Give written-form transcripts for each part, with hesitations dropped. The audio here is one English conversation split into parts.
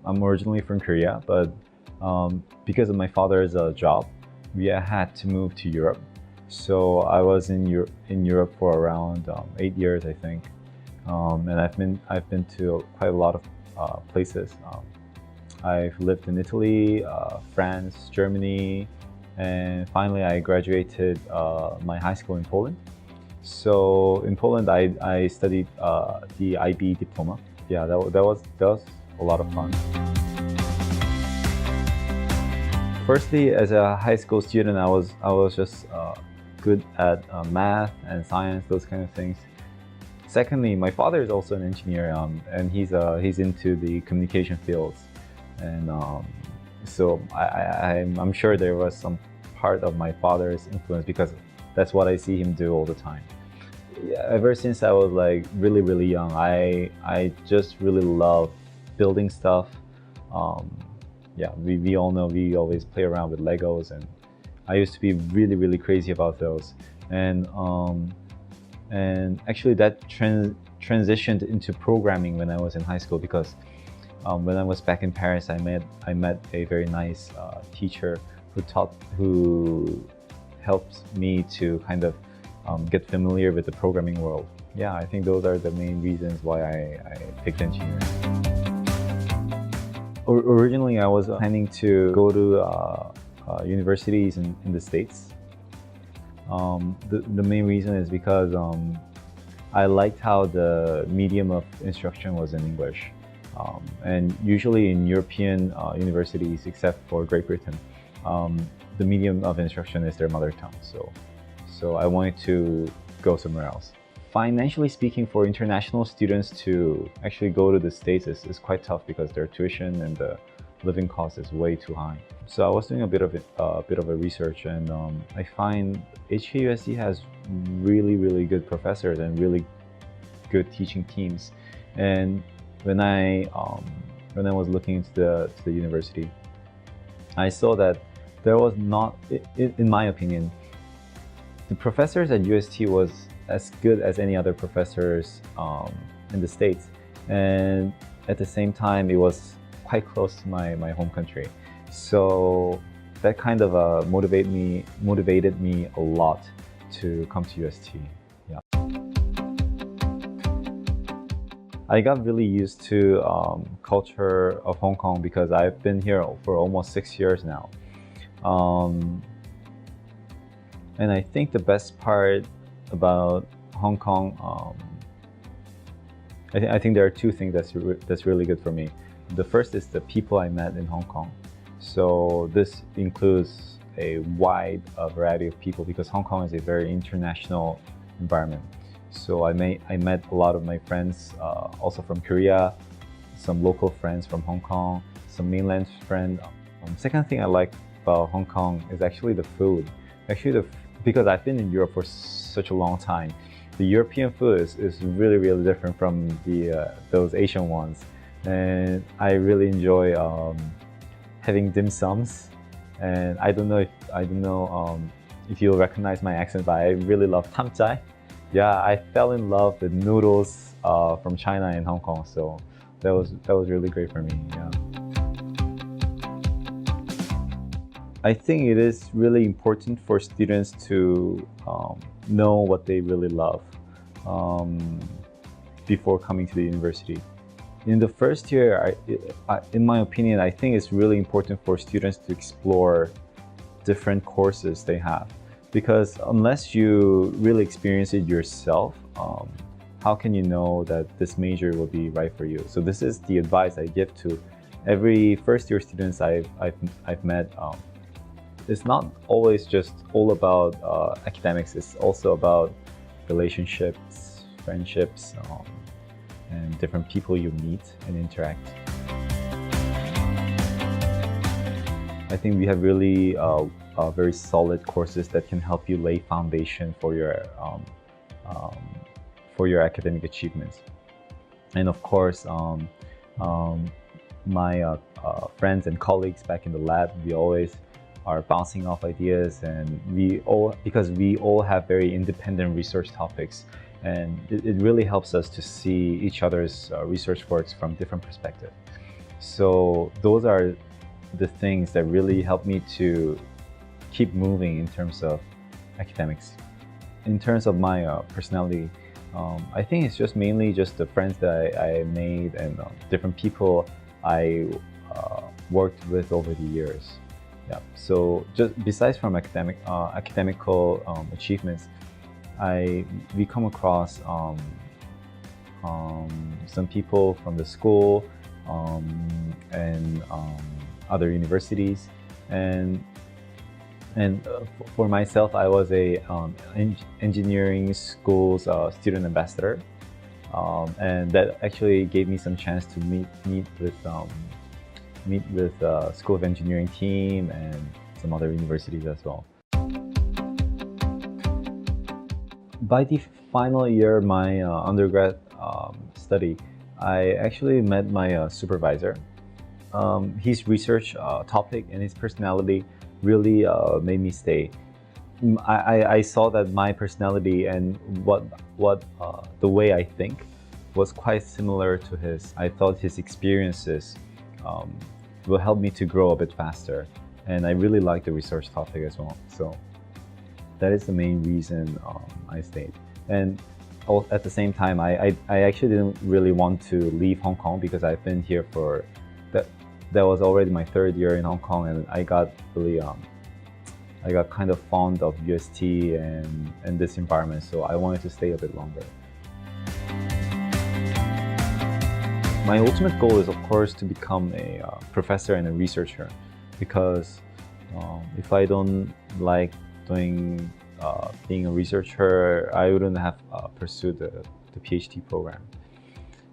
I'm originally from Korea, but because of my father's job, we had to move to Europe. So I was in Europe for around 8 years, I think, and I've been to quite a lot of places. I've lived in Italy, France, Germany, and finally I graduated my high school in Poland. So in Poland, I studied the IB diploma. Yeah, that was a lot of fun. Firstly, as a high school student, I was just good at math and science, those kind of things. Secondly, my father is also an engineer, and he's into the communication fields, and so I'm sure there was some part of my father's influence because that's what I see him do all the time. Yeah, ever since I was like really young, I just really love building stuff. Um, yeah, we all know we always play around with Legos, and I used to be really crazy about those. And actually that transitioned into programming when I was in high school because when I was back in Paris, I met a very nice teacher who helped me to kind of get familiar with the programming world. Yeah, I think those are the main reasons why I picked engineering. Originally, I was planning to go to universities in the States. The main reason is because I liked how the medium of instruction was in English. And usually in European universities, except for Great Britain, the medium of instruction is their mother tongue. So I wanted to go somewhere else. Financially speaking, for international students to actually go to the States is quite tough because their tuition and the living cost is way too high. So I was doing a bit of a research, and I find HKUST has really good professors and really good teaching teams. And when I was looking into the university, I saw that there was not, in my opinion, the professors at UST was as good as any other professors in the States, and at the same time it was quite close to my home country. So that kind of motivated me a lot to come to UST. Yeah, I got really used to culture of Hong Kong because I've been here for almost 6 years now. And I think the best part about Hong Kong, I think there are two things that's really good for me. The first is the people I met in Hong Kong. So this includes a wide variety of people because Hong Kong is a very international environment. So I met a lot of my friends also from Korea, some local friends from Hong Kong, some mainland friends. Second thing I like about Hong Kong is actually the food. Because I've been in Europe for such a long time, the European food is really different from those Asian ones, and I really enjoy having dim sums. And I don't know if you'll recognize my accent, but I really love tam chai. Yeah, I fell in love with noodles from China and Hong Kong, so that was really great for me. Yeah. I think it is really important for students to know what they really love before coming to the university. In the first year, in my opinion, I think it's really important for students to explore different courses they have. Because unless you really experience it yourself, how can you know that this major will be right for you? So this is the advice I give to every first year students I've met. It's not always just all about academics. It's also about relationships, friendships, and different people you meet and interact. I think we have really very solid courses that can help you lay foundation for your academic achievements. And of course, my friends and colleagues back in the lab, we always are bouncing off ideas, and because we all have very independent research topics, and it really helps us to see each other's research works from different perspectives. So those are the things that really help me to keep moving in terms of academics. In terms of my personality, I think it's just mainly just the friends that I made and different people I worked with over the years. Yeah. So just besides from academical achievements, we come across some people from the school and other universities, and for myself, I was a engineering school's student ambassador, and that actually gave me some chance to meet with School of Engineering team and some other universities as well. By the final year of my undergrad study, I actually met my supervisor. His research topic and his personality really made me stay. I saw that my personality and what the way I think was quite similar to his. I thought his experiences will help me to grow a bit faster, and I really liked the research topic as well. So that is the main reason I stayed. And at the same time, I actually didn't really want to leave Hong Kong because I've been here for that was already my third year in Hong Kong, and I got really I got kind of fond of UST and this environment, so I wanted to stay a bit longer. My ultimate goal is, of course, to become a professor and a researcher, because if I don't like doing being a researcher, I wouldn't have pursued the PhD program.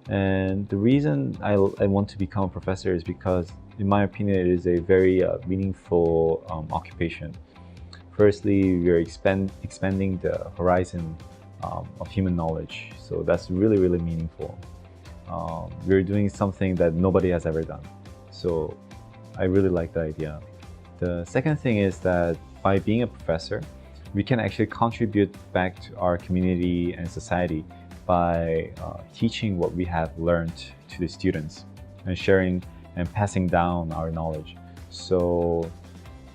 And the reason I want to become a professor is because, in my opinion, it is a very meaningful occupation. Firstly, we are expanding the horizon of human knowledge, so that's really, really meaningful. We're doing something that nobody has ever done, so I really like the idea. The second thing is that by being a professor, we can actually contribute back to our community and society by teaching what we have learned to the students and sharing and passing down our knowledge. So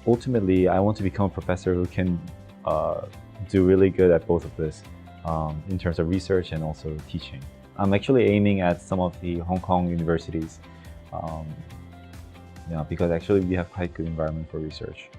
ultimately, I want to become a professor who can do really good at both of this in terms of research and also teaching. I'm actually aiming at some of the Hong Kong universities because actually we have quite good environment for research.